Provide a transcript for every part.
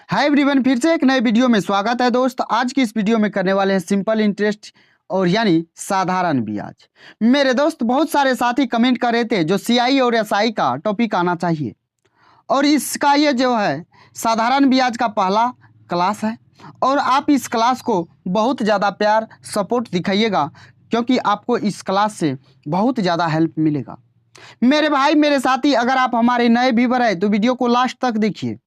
Hi everyone, फिर से एक नए वीडियो में स्वागत है दोस्त। आज की इस वीडियो में करने वाले हैं सिंपल इंटरेस्ट और यानी साधारण ब्याज। मेरे दोस्त बहुत सारे साथी कमेंट कर रहे थे जो सीआई और एसआई का टॉपिक आना चाहिए, और इसका ये जो है साधारण ब्याज का पहला क्लास है। और आप इस क्लास को बहुत ज़्यादा प्यार सपोर्ट दिखाइएगा, क्योंकि आपको इस क्लास से बहुत ज़्यादा हेल्प मिलेगा। मेरे भाई मेरे साथी, अगर आप हमारे नए व्यूअर हैं तो वीडियो को लास्ट तक देखिए।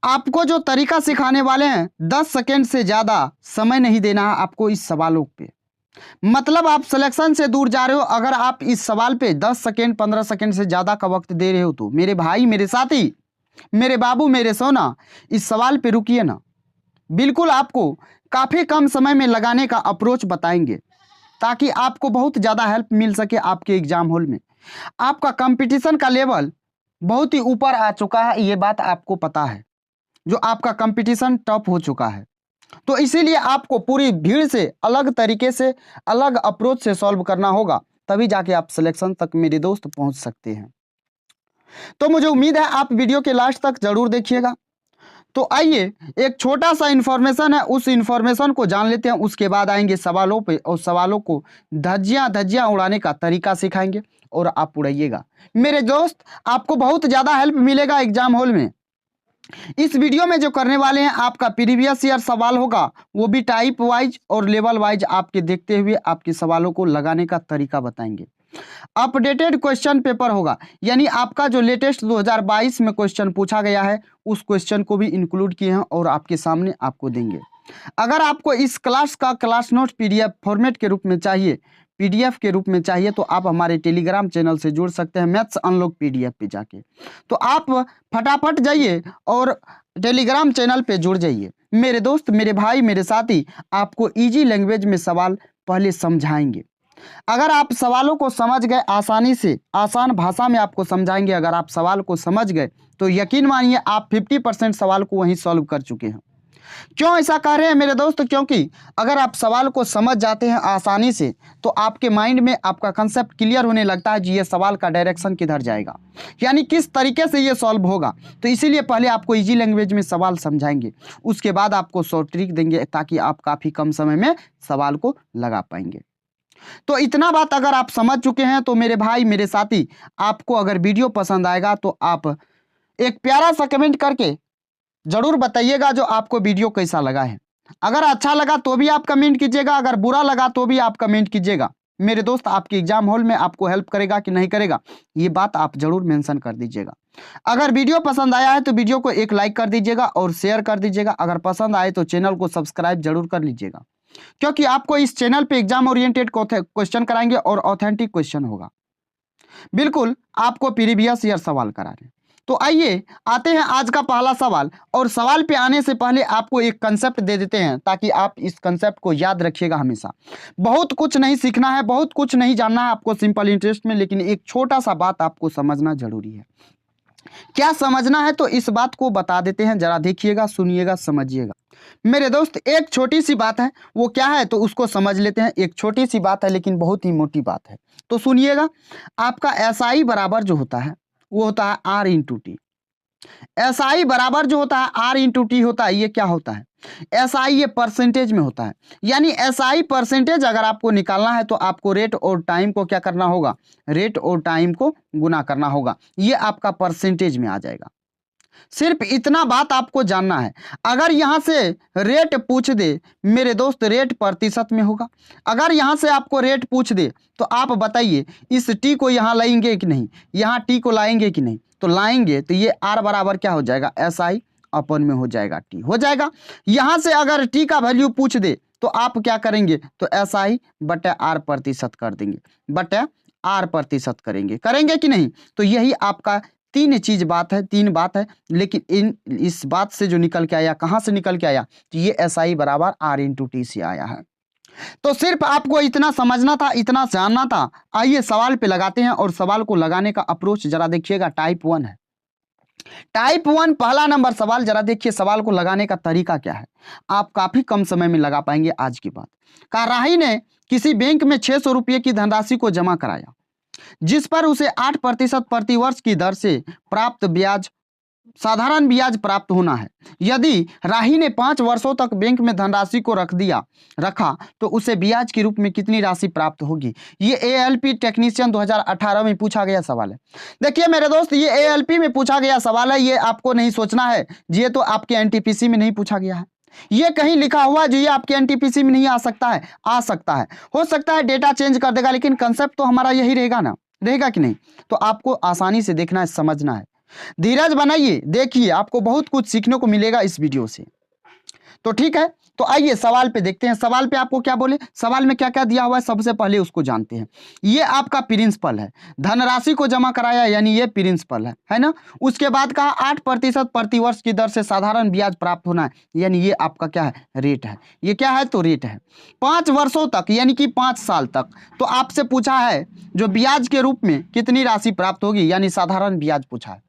आपको जो तरीका सिखाने वाले हैं 10 सेकेंड से ज़्यादा समय नहीं देना है आपको इस सवालों पे। मतलब आप सिलेक्शन से दूर जा रहे हो अगर आप इस सवाल पे 10 सेकेंड 15 सेकेंड से ज़्यादा का वक्त दे रहे हो तो मेरे भाई मेरे साथी मेरे बाबू मेरे सोना, इस सवाल पे रुकिए ना। बिल्कुल आपको काफ़ी कम समय में लगाने का अप्रोच बताएंगे, ताकि आपको बहुत ज़्यादा हेल्प मिल सके आपके एग्जाम हॉल में। आपका कंपटीशन का लेवल बहुत ही ऊपर आ चुका है, ये बात आपको पता है। जो आपका कंपटीशन टफ हो चुका है, तो इसीलिए आपको पूरी भीड़ से अलग तरीके से अलग अप्रोच से सॉल्व करना होगा, तभी जाके आप सिलेक्शन तक मेरे दोस्त पहुंच सकते हैं। तो मुझे उम्मीद है आप वीडियो के लास्ट तक जरूर देखिएगा। तो आइए, एक छोटा सा इंफॉर्मेशन है, उस इंफॉर्मेशन को जान लेते हैं। उसके बाद आएंगे सवालों पे, और सवालों को धज्जियां धज्जियां उड़ाने का तरीका सिखाएंगे और आप उड़ाइएगा मेरे दोस्त। आपको बहुत ज़्यादा हेल्प मिलेगा एग्जाम हॉल में। इस वीडियो में जो करने वाले हैं आपका प्रीवियस ईयर सवाल होगा, वो भी टाइप वाइज और लेवल वाइज आपके देखते हुए आपके सवालों को लगाने का तरीका बताएंगे। अपडेटेड क्वेश्चन पेपर होगा, यानी आपका जो लेटेस्ट 2022 में क्वेश्चन पूछा गया है उस क्वेश्चन को भी इंक्लूड किए हैं और आपके सामने आपको देंगे। अगर आपको इस क्लास का क्लास नोट पीडीएफ फॉर्मेट के रूप में चाहिए, पीडीएफ के रूप में चाहिए, तो आप हमारे टेलीग्राम चैनल से जुड़ सकते हैं मैथ्स अनलॉक पीडीएफ पे जाके। तो आप फटाफट जाइए और टेलीग्राम चैनल पे जुड़ जाइए मेरे दोस्त मेरे भाई मेरे साथी। आपको इजी लैंग्वेज में सवाल पहले समझाएंगे। अगर आप सवालों को समझ गए आसानी से, आसान भाषा में आपको समझाएंगे, अगर आप सवाल को समझ गए तो यकीन मानिए आप 50% सवाल को वहीं सॉल्व कर चुके हैं। क्यों ऐसा कह रहे हैं मेरे दोस्त? क्योंकि अगर आप सवाल को समझ जाते हैं आसानी से तो आपके माइंड में आपका कंसेप्ट क्लियर होने लगता है कि ये सवाल का डायरेक्शन किधर जाएगा, यानी किस तरीके से ये सॉल्व होगा। तो इसीलिए पहले आपको इजी लैंग्वेज में सवाल समझाएंगे, उसके बाद आपको शॉर्ट ट्रिक देंगे ताकि आप काफ़ी कम समय में सवाल को लगा पाएंगे। तो इतना बात अगर आप समझ चुके हैं तो मेरे भाई मेरे साथी, आपको अगर वीडियो पसंद आएगा तो आप एक प्यारा सा कमेंट करके जरूर बताइएगा जो आपको वीडियो कैसा लगा है। अगर अच्छा लगा तो भी आप कमेंट कीजिएगा, अगर बुरा लगा तो भी आप कमेंट कीजिएगा। मेरे दोस्त आपके एग्जाम हॉल में आपको हेल्प करेगा कि नहीं करेगा, ये बात आप जरूर मेंशन कर दीजिएगा। अगर वीडियो पसंद आया है तो वीडियो को एक लाइक कर दीजिएगा और शेयर कर दीजिएगा। अगर पसंद आए तो चैनल को सब्सक्राइब जरूर कर लीजिएगा, क्योंकि आपको इस चैनल पे एग्जाम ओरिएंटेड क्वेश्चन कराएंगे और ऑथेंटिक क्वेश्चन होगा। बिल्कुल आपको प्रीवियस ईयर सवाल करा रहे हैं। तो आइए आते हैं आज का पहला सवाल, और सवाल पे आने से पहले आपको एक कंसेप्ट दे देते हैं ताकि आप इस कंसेप्ट को याद रखिएगा हमेशा। बहुत कुछ नहीं सीखना है, बहुत कुछ नहीं जानना है आपको सिंपल इंटरेस्ट में, लेकिन एक छोटा सा बात आपको समझना जरूरी है। क्या समझना है तो इस बात को बता देते हैं, जरा देखिएगा, सुनिएगा, समझिएगा मेरे दोस्त। एक छोटी सी बात है, वो क्या है तो उसको समझ लेते हैं। एक छोटी सी बात है लेकिन बहुत ही मोटी बात है, तो सुनिएगा। आपका एसआई बराबर जो होता है वो होता है आर इंटू टी। एसआई बराबर जो होता है आर इंटू टी होता है। ये क्या होता है? एसआई ये परसेंटेज में होता है, यानी एसआई परसेंटेज अगर आपको निकालना है तो आपको रेट और टाइम को क्या करना होगा? रेट और टाइम को गुना करना होगा। ये आपका परसेंटेज में आ जाएगा। सिर्फ इतना बात आपको जानना है। अगर यहाँ से रेट पूछ दे मेरे दोस्त, रेट प्रतिशत में होगा। अगर यहाँ से आपको रेट पूछ दे तो आप बताइए इस टी को यहाँ लाएंगे कि नहीं, यहाँ टी को लाएंगे कि नहीं? तो लाएंगे, तो ये आर बराबर क्या हो जाएगा? एस आई अपन में हो जाएगा टी, हो जाएगा। यहाँ से अगर टी का वैल्यू पूछ दे तो आप क्या करेंगे? तो एस आई बटे आर प्रतिशत कर देंगे, बटे आर प्रतिशत करेंगे, करेंगे कि नहीं? तो यही आपका तीन चीज बात है, तीन बात है। लेकिन इस बात से जो निकल के आया, कहां से निकल के आया? तो ये एस आई बराबर आर इंटू टी से आया है। तो सिर्फ आपको इतना समझना था, इतना जानना था। आइए सवाल पे लगाते हैं, और सवाल को लगाने का अप्रोच जरा देखिएगा। टाइप 1 है। टाइप 1 पहला नंबर सवाल, जरा देखिए सवाल को लगाने का तरीका क्या है। आप काफी कम समय में लगा पाएंगे आज की बात। राही ने किसी बैंक में 600 रुपये की धनराशि को जमा कराया, जिस पर उसे 8% प्रतिवर्ष की दर से प्राप्त ब्याज साधारण ब्याज प्राप्त होना है। यदि राही ने 5 वर्षों तक बैंक में धनराशि को रखा तो उसे ब्याज के रूप में कितनी राशि प्राप्त होगी। ये एएलपी टेक्नीशियन 2018 में पूछा गया सवाल है। देखिए मेरे दोस्त, ये एएलपी में पूछा गया सवाल है, ये आपको नहीं सोचना है, ये तो आपके एनटीपीसी में नहीं पूछा गया है। ये कहीं लिखा हुआ जो ये आपके एनटीपीसी में नहीं आ सकता है, आ सकता है, हो सकता है डेटा चेंज कर देगा, लेकिन कंसेप्ट तो हमारा यही रहेगा ना, रहेगा कि नहीं। तो आपको आसानी से देखना है, समझना है, धीरज बनाइए, देखिए आपको बहुत कुछ सीखने को मिलेगा इस वीडियो से। तो ठीक है, तो आइए सवाल पे देखते हैं। सवाल पे आपको क्या बोले, सवाल में क्या क्या दिया हुआ है, सबसे पहले उसको जानते हैं। ये आपका प्रिंसिपल है, धनराशि को जमा कराया, यानी ये प्रिंसिपल है ना। उसके बाद कहा 8% प्रतिवर्ष की दर से साधारण ब्याज प्राप्त होना है, यानी ये आपका क्या है, रेट है। ये क्या है, तो रेट है 5 वर्षों तक, यानी कि 5 साल तक। तो आपसे पूछा है जो ब्याज के रूप में कितनी राशि प्राप्त होगी, यानी साधारण ब्याज पूछा है।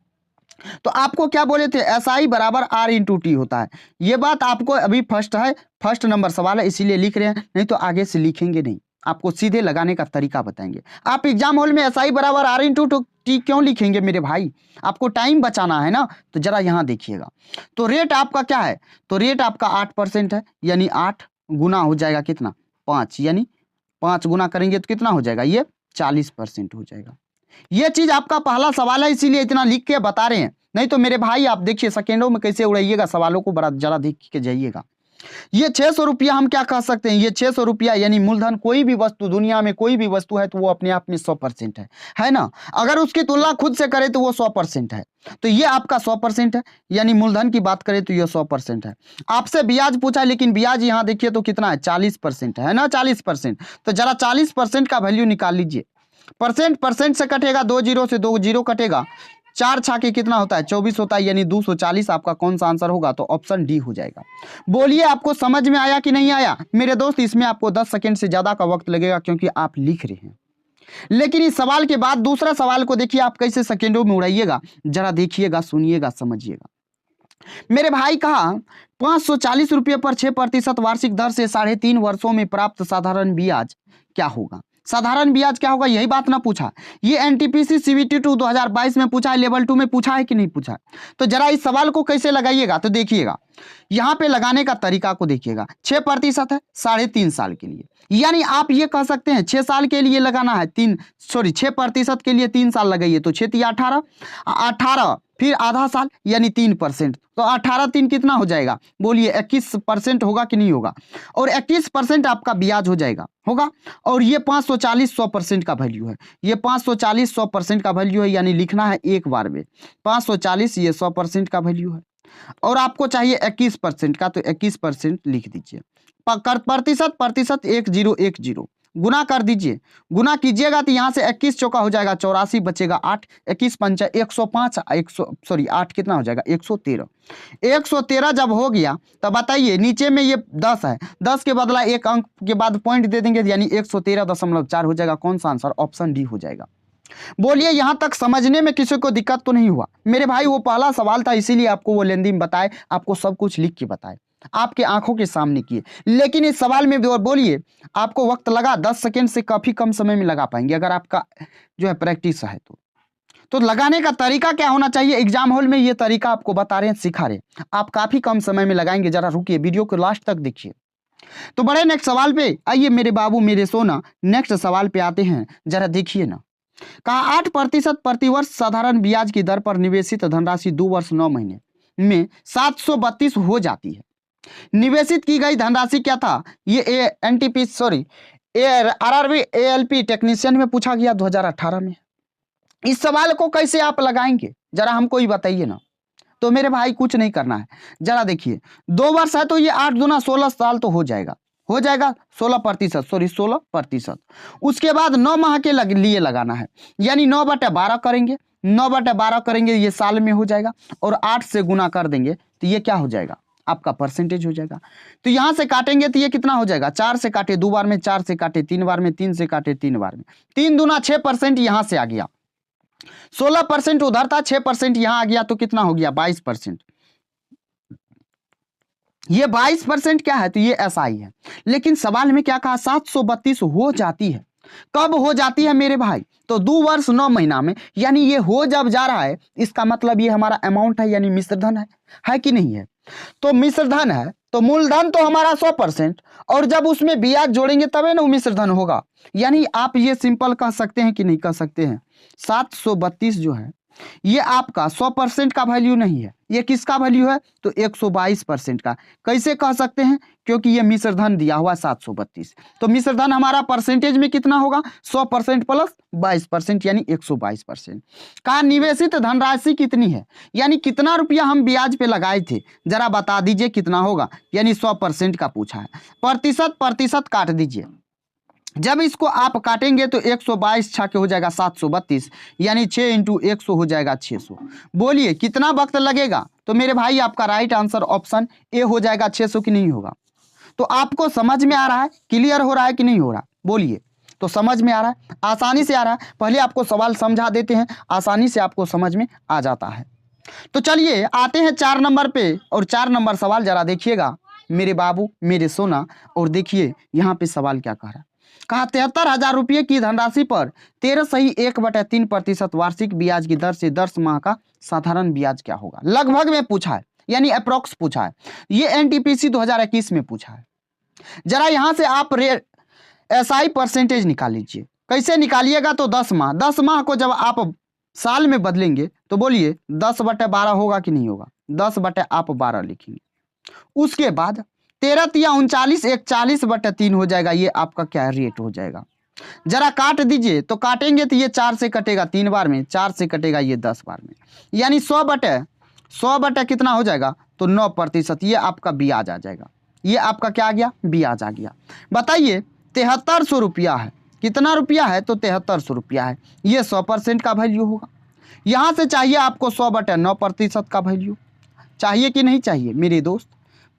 तो आपको क्या बोले थे, SI बराबर R/T होता है। ये बात आपको अभी फर्स्ट नंबर सवाल है, इसीलिए लिख रहे हैं, नहीं तो आगे से लिखेंगे नहीं, आपको सीधे लगाने का तरीका बताएंगे। आप एग्जाम हॉल में SI बराबर R/T क्यों लिखेंगे मेरे भाई, आपको टाइम बचाना है ना। तो जरा यहाँ देखिएगा, तो रेट आपका क्या है, तो रेट आपका 8% है, यानी 8 गुना हो जाएगा कितना, 5, यानी 5 गुना करेंगे तो कितना हो जाएगा, ये 40% हो जाएगा। ये चीज आपका पहला सवाल है, इसीलिए इतना लिख के बता रहे हैं, नहीं तो मेरे भाई आप देखिए सेकेंडों में कैसे उड़ाइएगा सवालों को, बड़ा जरा देख के जाइएगा। ये 600 रुपया हम क्या कह सकते हैं, ये 600 रुपया यानी मूलधन, कोई भी वस्तु दुनिया में कोई भी वस्तु है तो वो अपने आप में 100% है ना। अगर उसकी तुलना खुद से करें तो वो 100% है, तो ये आपका 100% है, यानी मूलधन की बात करें तो ये 100% है। आपसे ब्याज पूछा है, लेकिन ब्याज यहाँ देखिए तो कितना है, 40% है ना, 40%। तो जरा 40% का वैल्यू निकाल लीजिए। परसेंट से कटेगा, 2 जीरो से 2 जीरो कटेगा, 4 छाके कितना होता है, 24 होता है, यानी 240 आपका कौन सा आंसर होगा, तो ऑप्शन डी हो जाएगा। बोलिए आपको समझ में आया कि नहीं आया मेरे दोस्त। इसमें आपको 10 सेकंड से ज्यादा का वक्त लगेगा, क्योंकि आप लिख रहे हैं। लेकिन इस सवाल के बाद दूसरा सवाल को देखिए, आप कैसे सेकेंडों में उड़ाइएगा, जरा देखिएगा, सुनिएगा, समझिएगा। मेरे भाई कहा 540 रुपये पर 6% वार्षिक दर से 3.5 वर्षों में प्राप्त साधारण ब्याज क्या होगा। साधारण ब्याज क्या होगा, यही बात ना पूछा। ये एनटीपीसी CBT 2 2022 में पूछा है, लेवल 2 में पूछा है कि नहीं पूछा है। तो जरा इस सवाल को कैसे लगाइएगा, तो देखिएगा यहाँ पे लगाने का तरीका को देखिएगा। 6% है 3.5 साल के लिए, यानी आप ये कह सकते हैं 6 साल के लिए लगाना है, 6% के लिए 3 साल लगाइए, तो 6 18 18 फिर आधा साल, यानी 3%। तो 18 3 कितना हो जाएगा, बोलिए 21% होगा कि नहीं होगा। और 21% आपका ब्याज हो जाएगा, होगा। और ये 540 100% का वैल्यू है, ये 540 100% का वैल्यू है, यानी लिखना है एक बार में 540, ये 100% का वैल्यू है। और आपको चाहिए 21% का, तो 21% लिख दीजिए। प्रतिशत 1010 गुना कर दीजिए, गुना कीजिएगा तो यहाँ से 21 चौका हो जाएगा 84, बचेगा 8, 21 पंचा 105, 8 कितना हो जाएगा 113। 113 जब हो गया तब बताइए, नीचे में ये 10 है, 10 के बदला एक अंक के बाद पॉइंट दे देंगे, यानी 113.4 हो जाएगा। कौन सा आंसर, ऑप्शन डी हो जाएगा। बोलिए यहां तक समझने में किसी को दिक्कत तो नहीं हुआ मेरे भाई। वो पहला सवाल था, इसीलिए आपको वो लेंदी में बताए, आपको सब कुछ लिख के बताए, आपके आंखों के सामने किए। लेकिन इस सवाल में बोलिए आपको वक्त लगा, 10 सेकेंड से काफी कम समय में लगा पाएंगे, अगर आपका जो है प्रैक्टिस है तो लगाने का तरीका क्या होना चाहिए। एग्जाम हॉल में ये तरीका आपको बता रहे हैं, सिखा रहे हैं, आप काफी कम समय में लगाएंगे। जरा रुकिए, वीडियो को लास्ट तक देखिए। तो बड़े नेक्स्ट सवाल पे आइए मेरे बाबू, मेरे सोना, नेक्स्ट सवाल पे आते हैं, जरा देखिए ना। कहा 8% प्रतिवर्ष साधारण ब्याज की दर पर निवेशित धनराशि 2 वर्ष 9 महीने में 732 हो जाती है। निवेशित की गई धनराशि क्या था, ये RRB ALP टेक्नीशियन में पूछा गया 2018 में। इस सवाल को कैसे आप लगाएंगे, जरा हमको ही बताइए ना। तो मेरे भाई कुछ नहीं करना है, जरा देखिए 2 वर्ष है तो ये 8 दूना 16 साल तो हो जाएगा 16%। उसके बाद 9 माह के लिए लगाना है, यानी 9/12 करेंगे, 9/12 करेंगे, ये साल में हो जाएगा। और 8 से गुना कर देंगे तो ये क्या हो जाएगा, आपका परसेंटेज हो जाएगा। तो यहां से काटेंगे तो ये कितना हो जाएगा, 4 से काटे 2 बार में, 4 से काटे 3 बार में, 3 से काटे 3 बार में, 3 दूना 6% यहां से आ गया। 16% उधर था, 6% यहां आ गया, तो कितना हो गया 22%। ये 22% क्या है, तो ये SI है। लेकिन सवाल में क्या कहा, 732 हो जाती है। कब हो जाती है मेरे भाई? तो 2 वर्ष 9 महीना में, यानी ये हो जब जा रहा है इसका मतलब ये हमारा अमाउंट है, यानी मिश्रधन है कि नहीं है? तो मिश्रधन है तो मूलधन तो हमारा 100%, और जब उसमें ब्याज जोड़ेंगे तबे ना वो मिश्रधन होगा। यानी आप ये सिंपल कह सकते हैं कि नहीं कह सकते हैं, 732 जो है ये आपका 100% का वैल्यू नहीं है, ये किसका वैल्यू है? तो 122% का। कैसे कह सकते हैं? क्योंकि ये मिश्रधन दिया हुआ 732, तो मिश्रधन हमारा परसेंटेज में कितना होगा? 100% प्लस 22%, यानी 122%। का निवेशित धनराशि कितनी है, यानी कितना रुपया हम ब्याज पे लगाए थे, जरा बता दीजिए कितना होगा? यानी 100% का पूछा है। प्रतिशत काट दीजिए। जब इसको आप काटेंगे तो 122 छाके हो जाएगा 732, यानी 6 × 100 हो जाएगा 600। बोलिए कितना वक्त लगेगा? तो मेरे भाई आपका राइट आंसर ऑप्शन ए हो जाएगा 600 की नहीं होगा। तो आपको समझ में आ रहा है, क्लियर हो रहा है कि नहीं हो रहा? बोलिए। तो समझ में आ रहा है, आसानी से आ रहा है। पहले आपको सवाल समझा देते हैं, आसानी से आपको समझ में आ जाता है। तो चलिए आते हैं 4 नंबर पे, और 4 नंबर सवाल जरा देखिएगा मेरे बाबू, मेरे सोना, और देखिए यहाँ पे सवाल क्या कह रहा है। कहा 73,000 रुपये की धनराशि पर 13.1/3% वार्षिक ब्याज की दर से 10 माह का साधारण ब्याज क्या होगा? लगभग में पूछा है, यानी अप्रोक्स पूछा है। ये एनटीपीसी 2021 में पूछा है। जरा यहां से आप एसआई परसेंटेज निकाल लीजिए। कैसे निकालिएगा? तो 10 माह को जब आप साल में बदलेंगे तो बोलिए 10/12 होगा कि नहीं होगा? 10/12 लिखेंगे। उसके बाद 13 × 39 = 40/3 हो जाएगा। ये आपका क्या रेट हो जाएगा? जरा काट दीजिए। तो काटेंगे तो ये 4 से कटेगा 3 बार में, 4 से कटेगा ये 10 बार में, यानी 100/100 कितना हो जाएगा? तो 9%। ये आपका ब्याज आ जाएगा। ये आपका क्या आ गया? ब्याज आ गया। बताइए 7300 रुपया है। कितना रुपया है? तो 7300 रुपया है। ये 100% का वैल्यू होगा। यहाँ से चाहिए आपको 100/9% का वैल्यू। चाहिए कि नहीं चाहिए मेरे दोस्त?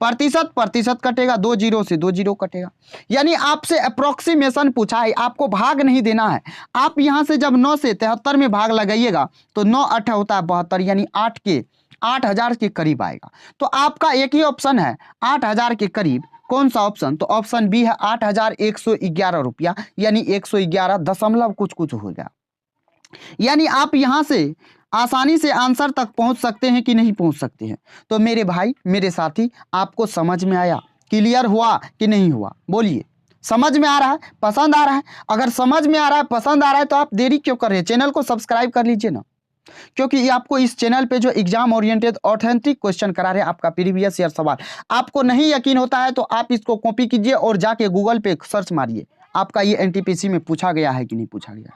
प्रतिशत कटेगा, 2 जीरो से 2 जीरो कटेगा, यानी आपसे अप्रोक्सीमेशन पूछा है, आपको भाग नहीं देना है। आप यहां से जब 9 से 73 में भाग लगाइएगा तो 9 8 होता है 72, यानी 8,000 के करीब आएगा। तो आपका एक ही ऑप्शन है 8,000 के करीब। कौन सा ऑप्शन? तो ऑप्शन बी है 8,111 रुपया, यानी 111 दशमलव कुछ हो गया। यानी आप यहां से आसानी से आंसर तक पहुंच सकते हैं कि नहीं पहुंच सकते हैं? तो मेरे भाई, मेरे साथी, आपको समझ में आया, क्लियर हुआ कि नहीं हुआ? बोलिए। समझ में आ रहा है, पसंद आ रहा है? अगर समझ में आ रहा है, पसंद आ रहा है, तो आप देरी क्यों कर रहे हैं? चैनल को सब्सक्राइब कर लीजिए ना, क्योंकि आपको इस चैनल पे जो एग्जाम ओरिएंटेड ऑथेंटिक क्वेश्चन करा रहे हैं, आपका प्रीवियस ईयर सवाल, आपको नहीं यकीन होता है तो आप इसको कॉपी कीजिए और जाके गूगल पे सर्च मारिए, आपका ये एनटीपीसी में पूछा गया है कि नहीं पूछा गया है।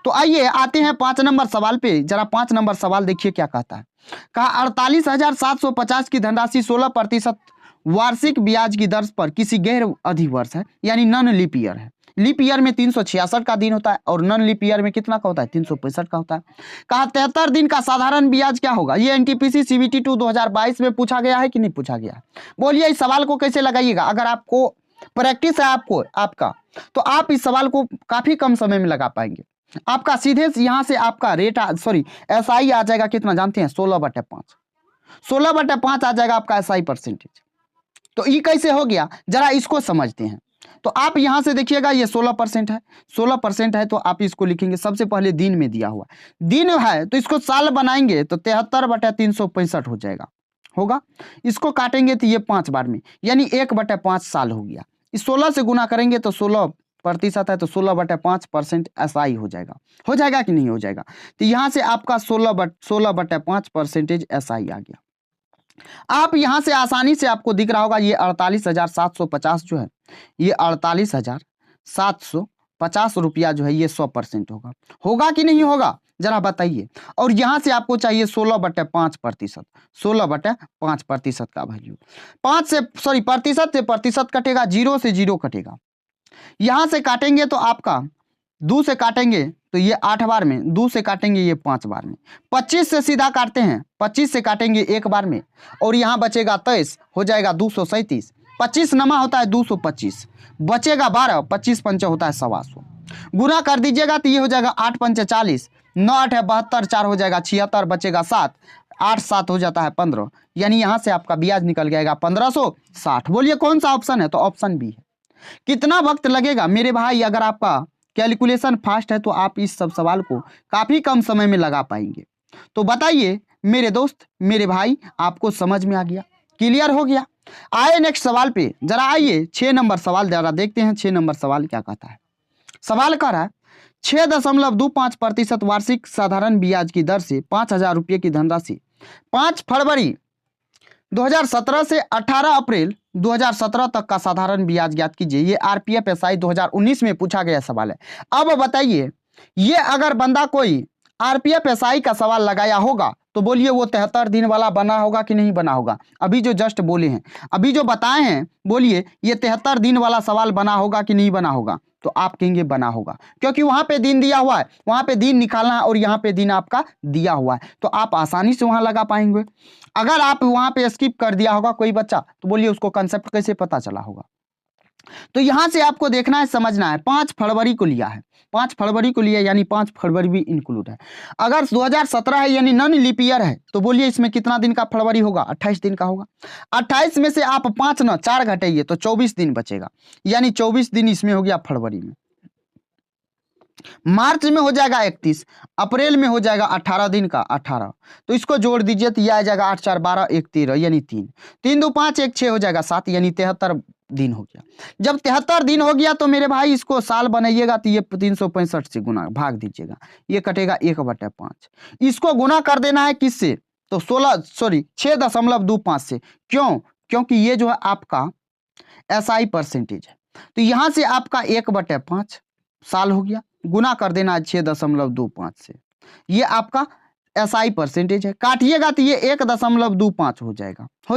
तो आइए आते हैं 5 नंबर सवाल पे। जरा 5 नंबर सवाल देखिए क्या कहता है। कहा 48,750 की धनराशि 16% वार्षिक ब्याज की दर पर किसी गैर अधिवर्ष है, यानी नॉन लीप ईयर है। लीप ईयर में 366 का दिन होता है, और नॉन लीप ईयर में कितना का होता है? 365 का होता है। कहा 73 दिन का साधारण ब्याज क्या होगा? ये एनटीपीसी सीबीटी 2 2022 में पूछा गया है कि नहीं पूछा गया? बोलिए इस सवाल को कैसे लगाइएगा? अगर आपको प्रैक्टिस है आपका, तो आप इस सवाल को काफी कम समय में लगा पाएंगे। आपका सीधे यहां से आपका रेट एसआई आ जाएगा कितना जानते हैं? 16/5। 16/5 आ जाएगा आपका एसआई परसेंटेज। तो ये कैसे हो गया, जरा इसको समझते हैं। तो आप यहां से देखिएगा ये 16% है। 16% है तो आप इसको लिखेंगे सबसे पहले दिन में दिया हुआ दिन है, तो इसको साल बनाएंगे तो 73/365 हो जाएगा, होगा। इसको काटेंगे तो ये 5 बार में, यानी 1/5 साल हो गया। इस 16 से गुना करेंगे तो 16% है, तो 16/5% एसआई हो जाएगा कि नहीं हो जाएगा? तो यहां से आपका 16/5% एसआई आ गया। आप यहां से आसानी से आपको दिख रहा होगा ये 48,750 जो है, ये 48,750 रुपया जो है ये 100% होगा कि नहीं होगा? जरा बताइए। और यहां से आपको चाहिए 16/5%, 16/5% का वैल्यू। प्रतिशत से प्रतिशत कटेगा, 0 से 0 कटेगा। यहां से काटेंगे तो आपका 2 से काटेंगे तो ये 8 बार में, 2 से काटेंगे ये 5 बार में, 25 से सीधा काटते हैं, 25 से काटेंगे 1 बार में, और यहाँ बचेगा 23, हो जाएगा 237। 25 नमा होता है 225, बचेगा 12, 25 पंचे होता है 125। गुना कर दीजिएगा तो ये हो जाएगा 8 पंचे 40, 9 8 है 72, 4 हो जाएगा 76, बचेगा 7, 8 7 हो जाता है 15, यानी यहाँ से आपका ब्याज निकल जाएगा 1560। बोलिए कौन सा ऑप्शन है? तो ऑप्शन बी है। कितना वक्त लगेगा मेरे भाई? अगर आपका कैलकुलेशन फास्ट है तो आप इस सब सवाल को काफ़ी कम समय में लगा पाएंगे। तो बताइए मेरे दोस्त, मेरे भाई, आपको समझ में आ गया, क्लियर हो गया? आए नेक्स्ट सवाल पे, जरा आइए 6 नंबर सवाल जरा देखते हैं। 6 नंबर सवाल क्या कहता है? सवाल कह रहा है 6.25% वार्षिक साधारण ब्याज की दर से 5,000 रुपये की धनराशि 5 फरवरी 2017 से 18 अप्रैल 2017 तक का साधारण ब्याज ज्ञात कीजिए। ये आरपीएफ एसआई 2019 में पूछा गया सवाल है। अब बताइए, ये अगर बंदा कोई आरपीएफ एसआई का सवाल लगाया होगा तो बोलिए वो 73 दिन वाला बना होगा कि नहीं बना होगा? अभी जो जस्ट बोले हैं, अभी जो बताए हैं, बोलिए ये 73 दिन वाला सवाल बना होगा कि नहीं बना होगा? तो आप कहेंगे बना होगा, क्योंकि वहां पे दिन दिया हुआ है, वहां पे दिन निकालना है और यहाँ पे दिन आपका दिया हुआ है, तो आप आसानी से वहां लगा पाएंगे। अगर आप वहां पे स्किप कर दिया होगा कोई बच्चा तो बोलिए उसको कंसेप्ट कैसे पता चला होगा? तो यहां से आपको देखना है, समझना है। 5 फरवरी को लिया है, 5 फरवरी को लिया, यानी 5 फरवरी भी इंक्लूड है। अगर 2017 है यानी नॉन लीप ईयर है तो बोलिए इसमें कितना दिन का फरवरी होगा? 28 दिन का होगा। 28 में से आप 5 न 4 घटाइए तो 24 दिन बचेगा, यानी 24 दिन इसमें हो गया फरवरी में। मार्च में हो जाएगा 31, अप्रैल में हो जाएगा 18 दिन का 18, तो इसको जोड़ दीजिए तो यह आ जाएगा 8 4 12 1 13, यानी 3 3 2 5 1 6 हो जाएगा 7, यानी 73 दिन हो गया। जब 73 दिन हो गया तो मेरे भाई इसको साल बनाइएगा तो ये 365 से गुना भाग दीजिएगा, ये कटेगा 1/5। इसको गुना कर देना है किससे? तो 6.25 से। क्यों? क्योंकि ये जो है आपका एसआई परसेंटेज है, तो यहां से आपका 1/5 साल हो गया, गुना कर देना है 6.25 से। ये आपका एसआई परसेंटेज है, काटिएगा तो ये 1.25 हो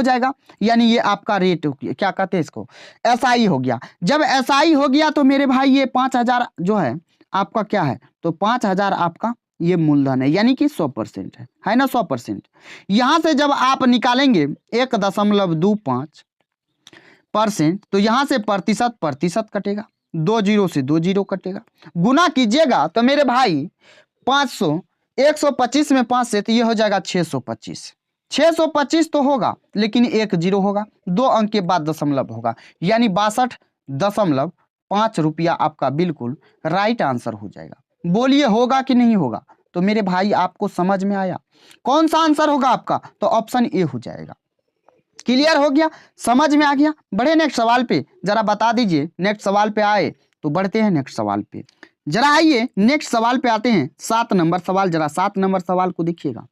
जाएगा, यानी ये आपका रेट क्या कहते हैं इसको? एसआई हो गया। जब एसआई हो गया तो मेरे भाई ये 5,000 जो है आपका क्या है? तो 5,000 आपका ये मूलधन है, यानी कि 100% है ना, 100%। यहां से जब आप निकालेंगे 1.25%, तो यहां से प्रतिशत कटेगा, 2 जीरो से 2 जीरो कटेगा, गुना कीजिएगा तो मेरे भाई 500, 125 में 5 से तो ये हो जाएगा 625। 625 तो होगा लेकिन 1 जीरो होगा, 2 अंक के बाद दशमलव होगा, यानी 62.5 रुपया आपका बिल्कुल राइट आंसर हो जाएगा। बोलिए होगा कि नहीं होगा? तो मेरे भाई आपको समझ में आया कौन सा आंसर होगा आपका? तो ऑप्शन ए हो जाएगा। क्लियर हो गया, समझ में आ गया? बढ़े नेक्स्ट सवाल पे, जरा बता दीजिए। नेक्स्ट सवाल पे आए तो बढ़ते हैं नेक्स्ट सवाल पे, जरा आइए नेक्स्ट सवाल पे आते हैं। 7 नंबर सवाल, जरा 7 नंबर सवाल को देखिएगा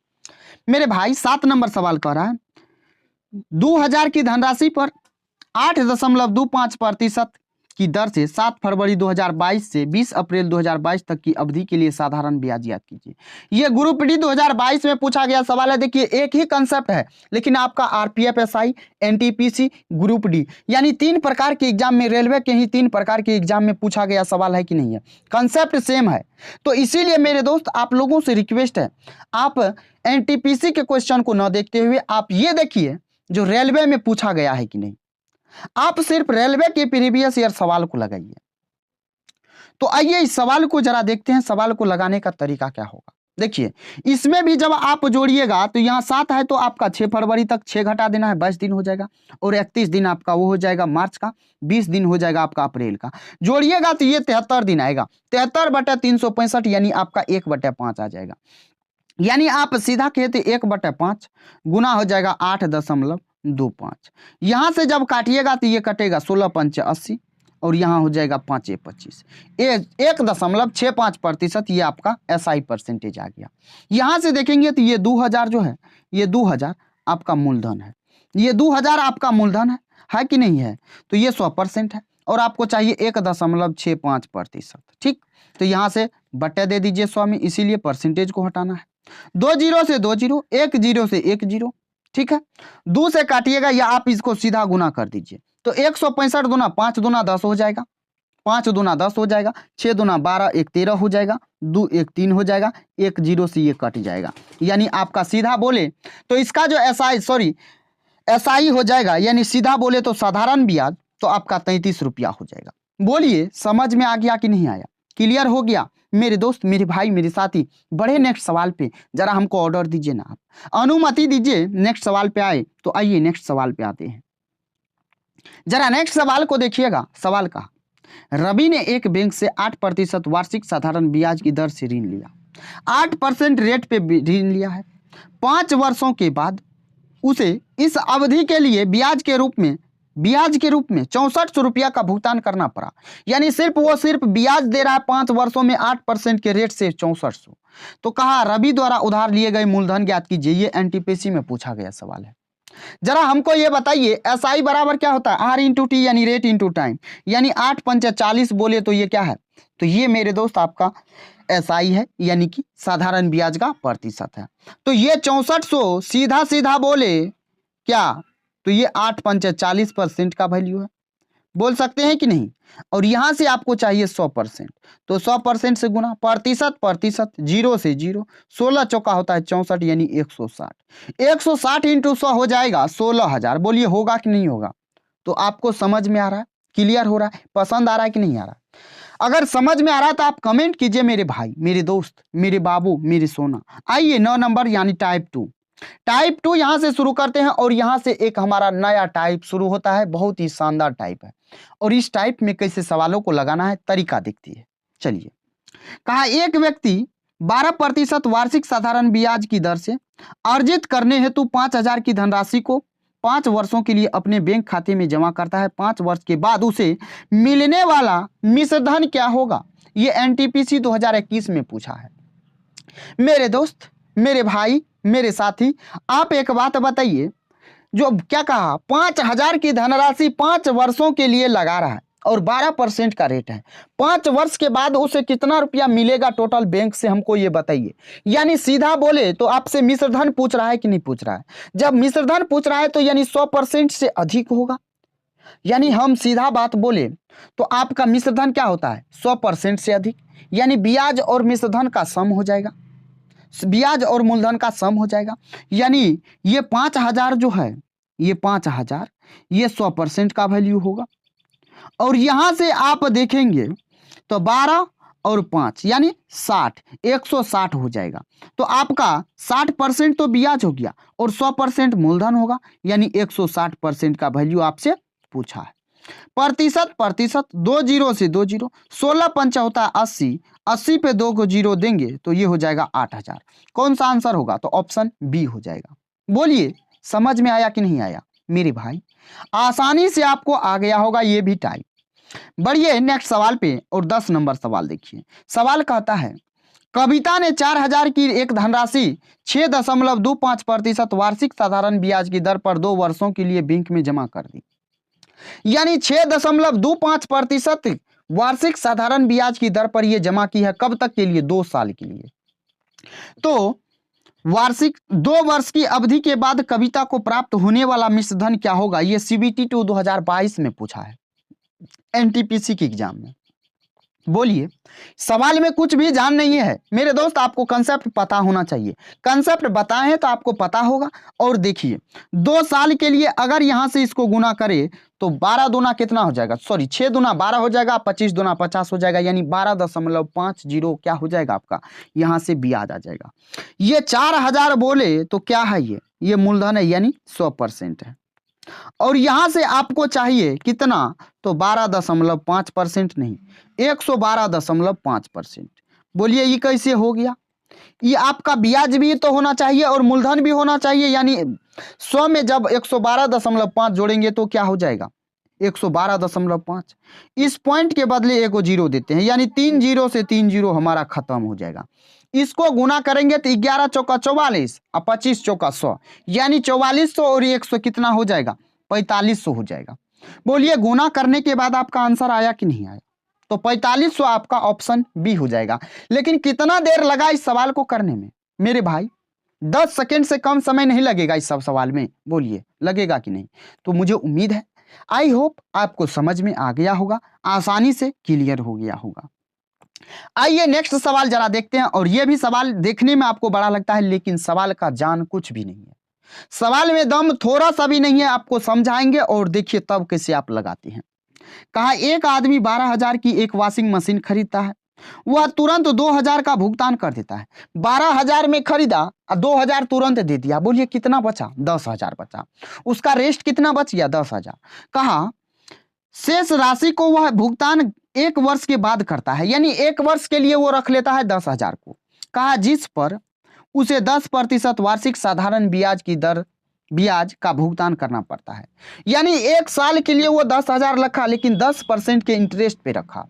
मेरे भाई। 7 नंबर सवाल कह रहा है 2000 की धनराशि पर 8.25% की दर से 7 फरवरी 2022 से 20 अप्रैल 2022 तक की अवधि के लिए साधारण ब्याज याद कीजिए। ये ग्रुप डी 2022 में पूछा गया सवाल है। देखिए एक ही कंसेप्ट है, लेकिन आपका RPF SI, NTPC, group D, यानी 3 प्रकार के एग्जाम में, रेलवे के ही 3 प्रकार के एग्जाम में पूछा गया सवाल है कि नहीं है? कंसेप्ट सेम है। तो इसीलिए मेरे दोस्त आप लोगों से रिक्वेस्ट है, आप एनटीपीसी के क्वेश्चन को न देखते हुए आप ये देखिए जो रेलवे में पूछा गया है कि नहीं। आप सिर्फ रेलवे के प्रीवियस ईयर सवाल को लगाइए। तो आइए इस सवाल को जरा देखते हैं, सवाल को लगाने का तरीका क्या होगा। देखिए इसमें भी जब आप जोड़िएगा तो यहाँ 7 है तो आपका 6 फरवरी तक 6 घटा देना है, 22 दिन हो जाएगा, और 31 दिन आपका वो हो जाएगा मार्च का, 20 दिन हो जाएगा आपका अप्रैल का। जोड़िएगा तो ये 73 दिन आएगा, 73/365 यानी आपका 1/5 आ जाएगा। यानी आप सीधा कहते 1/5 गुना हो जाएगा 8.25। यहां से जब काटिएगा तो ये कटेगा 16×5 80, और यहाँ हो जाएगा 5 25, 1.65% ये आपका एसआई परसेंटेज आ गया। यहां से देखेंगे तो ये 2000 जो है, ये 2000 आपका मूलधन है, ये 2000 आपका मूलधन है कि नहीं है? तो ये 100% है, और आपको चाहिए 1.65%। ठीक, तो यहाँ से बट्टे दे दीजिए 100 में, इसीलिए परसेंटेज को हटाना है। 2 जीरो से 2 जीरो, 1 जीरो से 1 जीरो, ठीक है। 2 से काटिएगा या आप इसको सीधा गुना कर दीजिए, तो 165 दूना 5 दूना 10 हो जाएगा, 5 दूना 10 हो जाएगा, 6 दूना 12, 1 13 हो जाएगा, 2 1 3 हो जाएगा, 1 जीरो से ये कट जाएगा, यानी आपका सीधा बोले तो इसका जो एसआई हो जाएगा, यानी सीधा बोले तो साधारण ब्याज तो आपका 33 रुपया हो जाएगा। बोलिए समझ में आ गया कि नहीं आया? क्लियर हो गया मेरे दोस्त, मेरे भाई, मेरे साथी? बढ़े नेक्स्ट सवाल पे, जरा हमको ऑर्डर दीजिए ना, आप अनुमति दीजिए नेक्स्ट सवाल पे आए। तो आइए नेक्स्ट सवाल पे आते हैं, जरा नेक्स्ट सवाल को देखिएगा। सवाल का रवि ने एक बैंक से 8% वार्षिक साधारण ब्याज की दर से ऋण लिया। 8% रेट पे ऋण लिया है। 5 वर्षों के बाद उसे इस अवधि के लिए ब्याज के रूप में 6400 रुपया का भुगतान करना पड़ा। यानी सिर्फ ब्याज दे रहा है 5 वर्षों में 8% के रेट से 6400। तो कहा रवि द्वारा उधार लिए गए मूलधन ज्ञात कीजिए। ये एनटीपीसी में पूछा गया सवाल है। जरा हमको ये बताइए एसआई बराबर क्या होता है? आर इंटू टी यानी रेट इंटू टाइम। यानी 8 पंचे 40 बोले तो ये क्या है? तो ये मेरे दोस्त आपका एसआई है, यानी कि साधारण ब्याज का प्रतिशत है। तो ये 6400 सीधा सीधा बोले क्या? तो ये 8 पंचे 40% का वैल्यू है, बोल सकते हैं कि नहीं। और यहां से आपको चाहिए 100%, तो 100% से गुना, प्रतिशत 0 से 0, 16 चौका होता है 64 यानी 160। 160 इंटू 100 हो जाएगा 16,000। बोलिए होगा कि नहीं होगा? तो आपको समझ में आ रहा है, क्लियर हो रहा है, पसंद आ रहा है कि नहीं आ रहा? अगर समझ में आ रहा है तो आप कमेंट कीजिए मेरे भाई, मेरे दोस्त, मेरे बाबू, मेरी सोना। आइए 9 नंबर यानी टाइप 2। टाइप 2 यहां से शुरू करते हैं और यहां से एक हमारा नया टाइप शुरू होता है। बहुत ही शानदार टाइप है और इस टाइप में कैसे सवालों को लगाना है तरीका देखती है। चलिए, कहा एक व्यक्ति 12% वार्षिक साधारण ब्याज की दर से अर्जित करने हेतु 5,000 की धनराशि को 5 वर्षों के लिए अपने बैंक खाते में जमा करता है। 5 वर्ष के बाद उसे मिलने वाला मिश्र धन क्या होगा? ये एनटीपीसी 2021 में पूछा है। मेरे दोस्त, मेरे भाई, मेरे साथी, आप एक बात बताइए, जो क्या कहा 5,000 की धनराशि 5 वर्षों के लिए लगा रहा है और 12% का रेट है। 5 वर्ष के बाद उसे कितना रुपया मिलेगा टोटल बैंक से, हमको ये बताइए। यानी सीधा बोले तो आपसे मिश्र धन पूछ रहा है कि नहीं पूछ रहा है? जब मिश्र धन पूछ रहा है तो यानी 100% से अधिक होगा। यानी हम सीधा बात बोले तो आपका मिश्र धन क्या होता है? 100% से अधिक। यानी ब्याज और मिश्र धन का सम हो जाएगा, ब्याज और मूलधन का सम हो जाएगा। यानी ये 5,000 जो है, ये 5,000 ये 100% का वैल्यू होगा। और यहां से आप देखेंगे तो 12 और 5 यानी 60, 160 हो जाएगा। तो आपका 60% तो ब्याज हो गया और 100% मूलधन होगा। यानी 160% का वैल्यू आपसे पूछा है। प्रतिशत 2 जीरो से 2 जीरो, 16 पंचा होता है 80, 80 पे 2 को जीरो देंगे तो ये हो जाएगा 8,000। कौन सा आंसर होगा? तो ऑप्शन बी हो जाएगा। बोलिए समझ में आया कि नहीं आया मेरे भाई? आसानी से आपको आ गया होगा ये भी टाइप। बढ़िए नेक्स्ट सवाल पे, और 10 नंबर सवाल देखिए। सवाल कहता है कविता ने 4,000 की एक धनराशि 6.25% वार्षिक साधारण ब्याज की दर पर 2 वर्षों के लिए बैंक में जमा कर दी। यानी 6.25% वार्षिक साधारण ब्याज की दर पर यह जमा की है। कब तक के लिए? 2 साल के लिए। तो वार्षिक 2 वर्ष की अवधि के बाद कविता को प्राप्त होने वाला मिश्र धन क्या होगा? यह सीबीटी 2022 में पूछा है एनटीपीसी के एग्जाम में। बोलिए, सवाल में कुछ भी जान नहीं है मेरे दोस्त, आपको कंसेप्ट पता होना चाहिए। कंसेप्ट बताएं तो आपको पता होगा। और देखिए 2 साल के लिए अगर यहां से इसको गुना करें तो 12 दूना कितना हो जाएगा? सॉरी 6 दूना 12 हो जाएगा, 25 दूना 50 हो जाएगा। यानी 12.50 क्या हो जाएगा आपका? यहां से ब्याज आ जाएगा। ये 4,000 बोले तो क्या है? ये मूलधन है यानी 100% है। और यहां से आपको चाहिए कितना? तो 12.5% नहीं, 112.5%। बोलिए ये कैसे हो गया? ये आपका ब्याज भी तो होना चाहिए और मूलधन भी होना चाहिए। यानी 100 में जब 112.5 जोड़ेंगे तो क्या हो जाएगा? 112.5। इस पॉइंट के बदले एक जीरो देते हैं, यानी 3 जीरो से 3 जीरो हमारा खत्म हो जाएगा। इसको गुना करेंगे तो 11 चौका 44 और 25 चौका 100, यानी 4400 और 100 कितना हो जाएगा? 4500 हो जाएगा। बोलिए गुना करने के बाद आपका आंसर आया कि नहीं आया? तो 4500 आपका ऑप्शन बी हो जाएगा। लेकिन कितना देर लगा इस सवाल को करने में मेरे भाई? 10 सेकेंड से कम समय नहीं लगेगा इस सब सवाल में। बोलिए लगेगा कि नहीं? तो मुझे उम्मीद है, आई होप आपको समझ में आ गया होगा, आसानी से क्लियर हो गया होगा। आइए नेक्स्ट सवाल जरा देखते हैं। और यह भी सवाल देखने में आपको बड़ा लगता है लेकिन सवाल का जान कुछ भी नहीं है, सवाल में दम थोड़ा सा भी नहीं है। आपको समझाएंगे और देखिए तब कैसे आप लगाते हैं। कहा एक आदमी 12,000 की एक वॉशिंग मशीन खरीदता है, वह तुरंत 2,000 का भुगतान कर देता है। 12,000 में खरीदा और 2,000 तुरंत दे दिया। बोलिए कितना बचा? 10,000 बचा। उसका रेस्ट कितना बच गया? 10,000। कहा शेष राशि को वह भुगतान 1 वर्ष के बाद करता है, यानी 1 वर्ष के लिए वो रख लेता है 10,000 को। कहा जिस पर उसे 10% वार्षिक साधारण ब्याज का भुगतान करना पड़ता है। यानी 1 साल के लिए वो 10,000 रखा, लेकिन 10% के इंटरेस्ट पे रखा।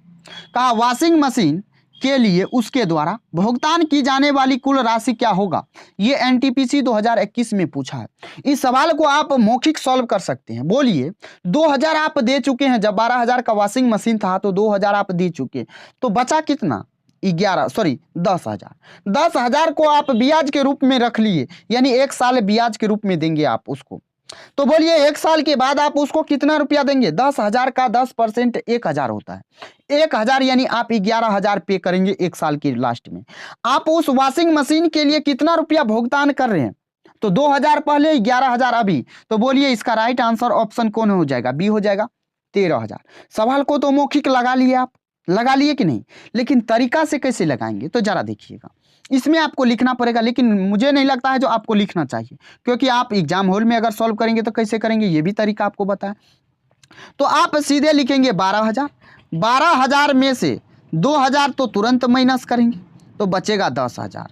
कहा वॉशिंग मशीन के लिए उसके द्वारा भुगतान की जाने वाली कुल राशि क्या होगा। ये एनटीपीसी 2021 में पूछा है। इस सवाल को आप मौखिक सॉल्व कर सकते हैं। बोलिए 2,000 आप दे चुके हैं, जब 12,000 का वॉशिंग मशीन था तो 2,000 आप दे चुके, तो बचा कितना 10,000। 10,000 को आप ब्याज के रूप में रख लिए, यानी 1 साल ब्याज के रूप में देंगे आप उसको। तो बोलिए 1 साल के बाद आप उसको कितना रुपया देंगे। 10,000 का 10% 1,000 होता है। 1,000 यानी आप 11,000 पे करेंगे 1 साल के लास्ट में। आप उस वॉशिंग मशीन के लिए कितना रुपया भुगतान कर रहे हैं, तो 2,000 पहले, 11,000 अभी। तो बोलिए इसका राइट आंसर ऑप्शन कौन हो जाएगा, बी हो जाएगा, 13,000। सवाल को तो मौखिक लगा लिए आप, लगा लिए कि नहीं, लेकिन तरीका से कैसे लगाएंगे तो जरा देखिएगा। इसमें आपको लिखना पड़ेगा, लेकिन मुझे नहीं लगता है जो आपको लिखना चाहिए, क्योंकि आप एग्जाम हॉल में अगर सॉल्व करेंगे तो कैसे करेंगे ये भी तरीका आपको बताया। तो आप सीधे लिखेंगे 12,000। 12,000 में से 2,000 तो तुरंत माइनस करेंगे, तो बचेगा 10,000।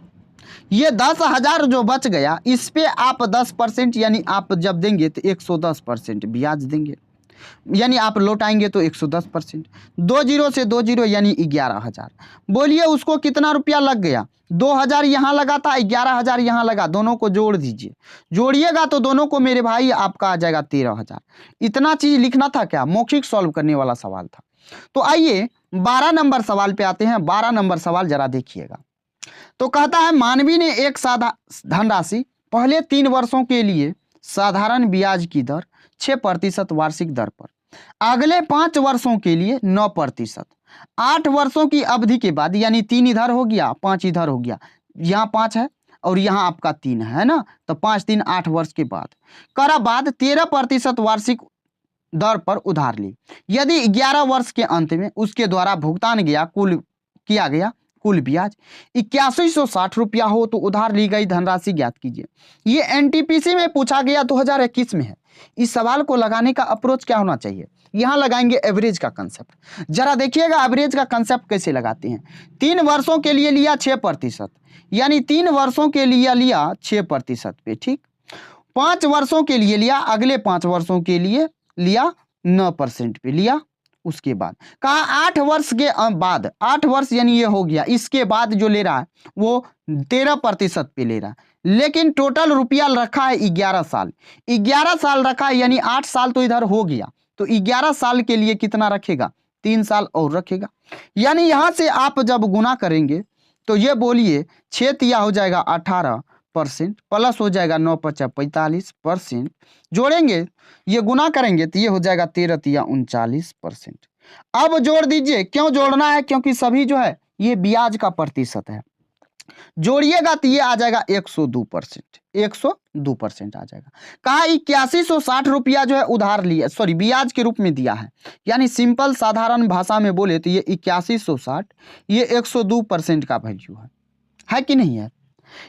ये 10,000 जो बच गया, इस पे आप 10%, यानी आप जब देंगे तो 110% ब्याज देंगे, यानी आप लौटाएंगे तो 110%। 20 से 20 यानी 11,000। बोलिए उसको कितना रुपया लग गया, 2,000 यहाँ लगा था, 11,000 यहाँ लगा, दोनों को जोड़ दीजिए। जोड़िएगा तो दोनों को मेरे भाई आपका आ जाएगा 13,000। इतना चीज लिखना था क्या, मौखिक सॉल्व करने वाला सवाल था। तो आइए 12 नंबर सवाल पे आते हैं। 12 नंबर सवाल जरा देखिएगा। तो कहता है मानवी ने एक धनराशि पहले 3 वर्षों के लिए साधारण ब्याज की दर 6% वार्षिक दर पर, अगले 5 वर्षों के लिए 9%, 8 वर्षों की अवधि के बाद, यानी 3 इधर हो गया 5 इधर हो गया, यहाँ 5 है और यहाँ आपका 3 है ना, तो 5 3 8 वर्ष के बाद करा बाद 13% वार्षिक दर पर उधार ली। यदि 11 वर्ष के अंत में उसके द्वारा भुगतान किया गया कुल ब्याज 8160 रुपया हो तो उधार ली गई धनराशि ज्ञात कीजिए। ये एनटीपीसी में पूछा गया 2021 में है। इस सवाल को लगाने का अप्रोच क्या होना चाहिए, यहां लगाएंगे एवरेज का कंसेप्ट। जरा देखिएगा एवरेज का कंसेप्ट कैसे लगाते हैं। 3 वर्षों के लिए लिया 6%, यानी 3 वर्षों के लिए लिया 6% पे, ठीक। 5 वर्षों के लिए लिया, अगले 5 वर्षों के लिए लिया 9% पे लिया। उसके बाद कहा 8 वर्ष के बाद, 8 वर्ष यानी ये हो गया, इसके बाद जो ले रहा है वो 13% पे ले रहा है, लेकिन टोटल रुपया रखा है 11 साल। 11 साल रखा है, यानी 8 साल तो इधर हो गया, तो 11 साल के लिए कितना रखेगा, 3 साल और रखेगा। यानी यहां से आप जब गुना करेंगे तो ये बोलिए 6 तिया हो जाएगा 18%, प्लस हो जाएगा 9 5 45%, जोड़ेंगे ये गुना करेंगे तो ये हो जाएगा 13 तिया 39%। अब जोड़ दीजिए, क्यों जोड़ना है, क्योंकि सभी जो है ये ब्याज का प्रतिशत है। जोड़िएगा तो ये आ जाएगा 102%, 102% आ जाएगा। कहा 8160 रुपया जो है उधार लिया, सॉरी ब्याज के रूप में दिया है, यानी सिंपल साधारण भाषा में बोले तो ये 8160, ये 102% का वैल्यू है कि नहीं है।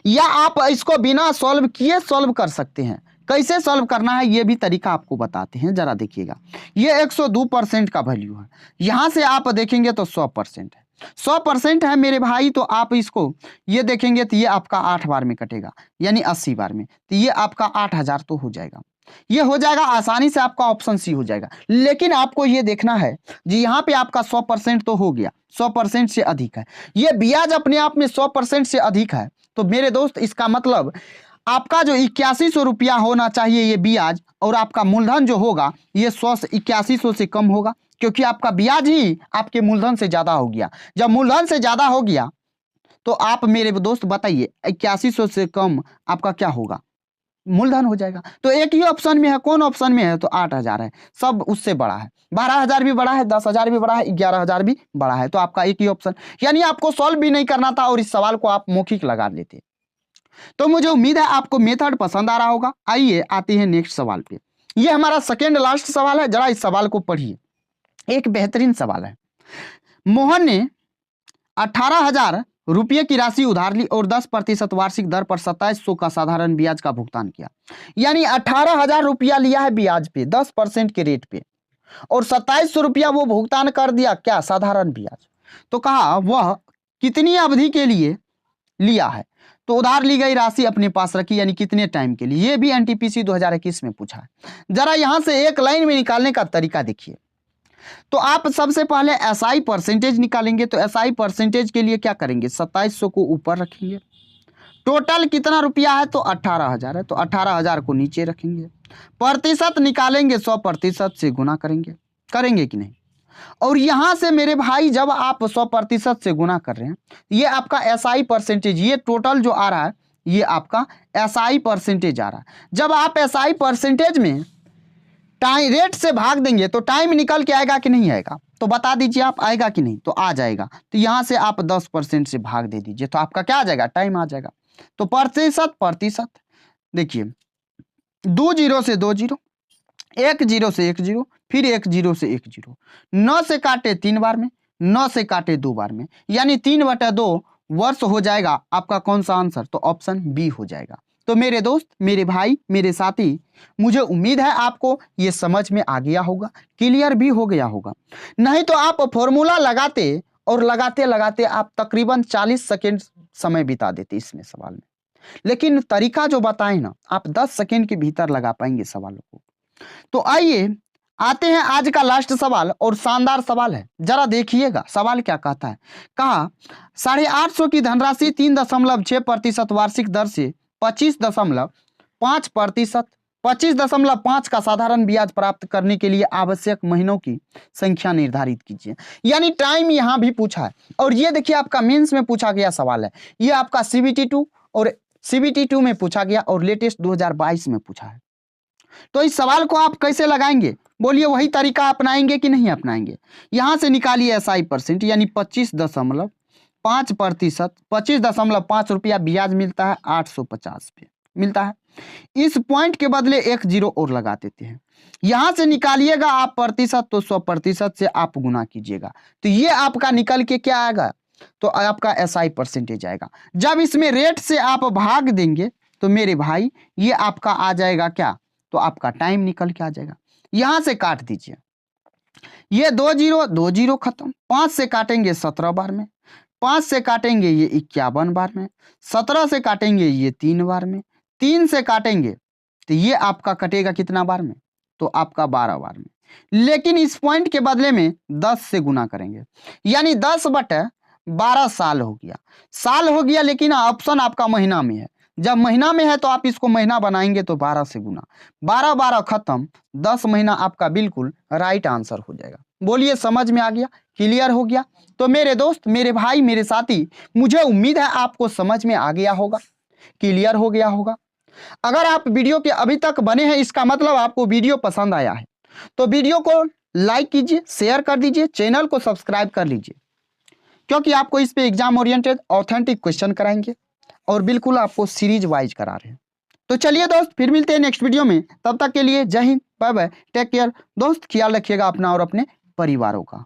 या आप इसको बिना सॉल्व किए सॉल्व कर सकते हैं। कैसे सॉल्व करना है ये भी तरीका आपको बताते हैं, जरा देखिएगा। ये 102% का वैल्यू है, यहां से आप देखेंगे तो 100% है, 100% है मेरे भाई। तो आप इसको ये देखेंगे तो ये आपका 8 बार में कटेगा, यानी 80 बार में, तो ये आपका 8,000 तो हो जाएगा। ये हो जाएगा आसानी से, आपका ऑप्शन सी हो जाएगा। लेकिन आपको ये देखना है जी, यहाँ पे आपका 100% तो हो गया, 100% से अधिक है। ये ब्याज अपने आप में 100% से अधिक है, तो मेरे दोस्त इसका मतलब आपका जो 8100 रुपया होना चाहिए ये ब्याज, और आपका मूलधन जो होगा ये 8100 से कम होगा, क्योंकि आपका ब्याज ही आपके मूलधन से ज्यादा हो गया। जब मूलधन से ज्यादा हो गया तो आप मेरे दोस्त बताइए 8100 से कम आपका क्या होगा, मूलधन हो जाएगा। तो एक ही ऑप्शन में है, कौन ऑप्शन में है, तो 8,000 है, सब उससे बड़ा है। 12,000 भी बड़ा है, 10,000 भी बड़ा है, 11,000 भी बड़ा है, तो आपका एक ही ऑप्शन, यानी आपको सॉल्व भी नहीं करना था और इस सवाल को आप मौखिक लगा लेते। तो मुझे उम्मीद है आपको मेथड पसंद आ रहा होगा। आइए आते हैं नेक्स्ट सवाल पे। ये हमारा सेकेंड लास्ट सवाल है, जरा इस सवाल को पढ़िए, एक बेहतरीन सवाल है। मोहन ने 18,000 रुपये की राशि उधार ली और 10% वार्षिक दर पर 2700 का साधारण ब्याज का भुगतान किया। यानी 18,000 रुपया लिया है ब्याज पे 10% के रेट पे, और 2700 रुपया वो भुगतान कर दिया क्या, साधारण ब्याज। तो कहा वह कितनी अवधि के लिए लिया है, तो उधार ली गई राशि अपने पास रखी, यानी कितने टाइम के लिए। ये भी एनटीपीसी 2021 में पूछा है। जरा यहां से एक लाइन में निकालने का तरीका देखिए। तो आप सबसे पहले एसआई परसेंटेज निकालेंगे। तो एसआई परसेंटेज के लिए क्या करेंगे, 2700 को ऊपर रखेंगे। टोटल कितना रुपया है, तो 18,000 है, तो 18,000 को नीचे रखेंगे। प्रतिशत निकालेंगे, 100% से गुना करेंगे, करेंगे कि नहीं। और यहां से मेरे भाई जब आप 100% से गुना कर रहे हैं, ये आपका एसआई परसेंटेज, ये टोटल जो आ रहा है ये आपका एसआई परसेंटेज आ रहा है। जब आप एसआई परसेंटेज में टाइम रेट से भाग देंगे तो टाइम निकल के आएगा कि नहीं आएगा, तो बता दीजिए आप, आएगा कि नहीं। तो आ जाएगा। तो यहां से आप 10% से भाग दे दीजिए, तो आपका क्या आ जाएगा, टाइम आ जाएगा। तो प्रतिशत देखिए, 2 जीरो से 2 जीरो, 1 जीरो से 1 जीरो, फिर 1 जीरो से 1 जीरो, 9 से काटे 3 बार में, 9 से काटे 2 बार में, यानी 3/2 वर्ष हो जाएगा आपका कौन सा आंसर, तो ऑप्शन बी हो जाएगा। तो मेरे दोस्त, मेरे भाई, मेरे साथी, मुझे उम्मीद है आपको ये समझ में आ गया होगा, क्लियर भी हो गया होगा। नहीं तो आप फॉर्मूला लगाते और लगाते लगाते आप तकरीबन 40 सेकेंड समय बिता देते इसमें सवाल में, लेकिन तरीका जो बताए ना, आप 10 सेकेंड के भीतर लगा पाएंगे सवालों को। तो आइए आते हैं आज का लास्ट सवाल, और शानदार सवाल है, जरा देखिएगा सवाल क्या कहता है। कहा 850 की धनराशि 3.6% वार्षिक दर से 25.5%, 25.5 का साधारण ब्याज प्राप्त करने के लिए आवश्यक महीनों की संख्या निर्धारित कीजिए। यानी टाइम यहां भी पूछा है। और ये देखिए आपका मेंस में पूछा गया सवाल है, ये आपका CBT2 और CBT2 में पूछा गया और लेटेस्ट 2022 में पूछा है। तो इस सवाल को आप कैसे लगाएंगे, बोलिए, वही तरीका अपनाएंगे कि नहीं अपनाएंगे। यहां से निकालिए एसआई परसेंट, यानी 25.5%, 25.5 रुपया ब्याज मिलता है 850 पे मिलता है। इस पॉइंट के बदले 1 जीरो और लगा देते हैं। यहां से निकालिएगा आप प्रतिशत, तो 100% से आप गुना कीजिएगा, तो ये आपका निकल के क्या आएगा, तो आपका एसआई परसेंटेज आएगा। जब इसमें रेट से आप भाग देंगे तो मेरे भाई ये आपका आ जाएगा क्या, तो आपका टाइम निकल के आ जाएगा। यहां से काट दीजिए, ये 2 जीरो खत्म, 5 से काटेंगे 17 बार में, 5 से काटेंगे ये 51 बार में, 17 से काटेंगे ये 3 बार में, 3 से काटेंगे तो ये आपका कटेगा कितना बार में, तो आपका 12 बार में। लेकिन इस पॉइंट के बदले में 10 से गुना करेंगे, यानी 10/12 साल हो गया, साल हो गया। लेकिन ऑप्शन आपका महीना में है, जब महीना में है तो आप इसको महीना बनाएंगे तो 12 से गुना, 12 खत्म, 10 महीना आपका बिल्कुल राइट आंसर हो जाएगा। बोलिए, समझ में आ गया, क्लियर हो गया। तो मेरे दोस्त, मेरे भाई, मेरे साथी, मुझे उम्मीद है आपको समझ में आ गया होगा, क्लियर हो गया होगा। अगर आप वीडियो के अभी तक बने हैं, इसका मतलब आपको वीडियो पसंद आया है। तो वीडियो को लाइक कीजिए, शेयर कर दीजिए, चैनल को सब्सक्राइब कर लीजिए, क्योंकि आपको इस पे एग्जाम ओरिएंटेड ऑथेंटिक क्वेश्चन कराएंगे और बिल्कुल आपको सीरीज वाइज करा रहे हैं। तो चलिए दोस्त, फिर मिलते हैं नेक्स्ट वीडियो में। तब तक के लिए जय हिंद, बाय बाय, टेक केयर। दोस्त ख्याल रखिएगा अपना और अपने परिवारों का।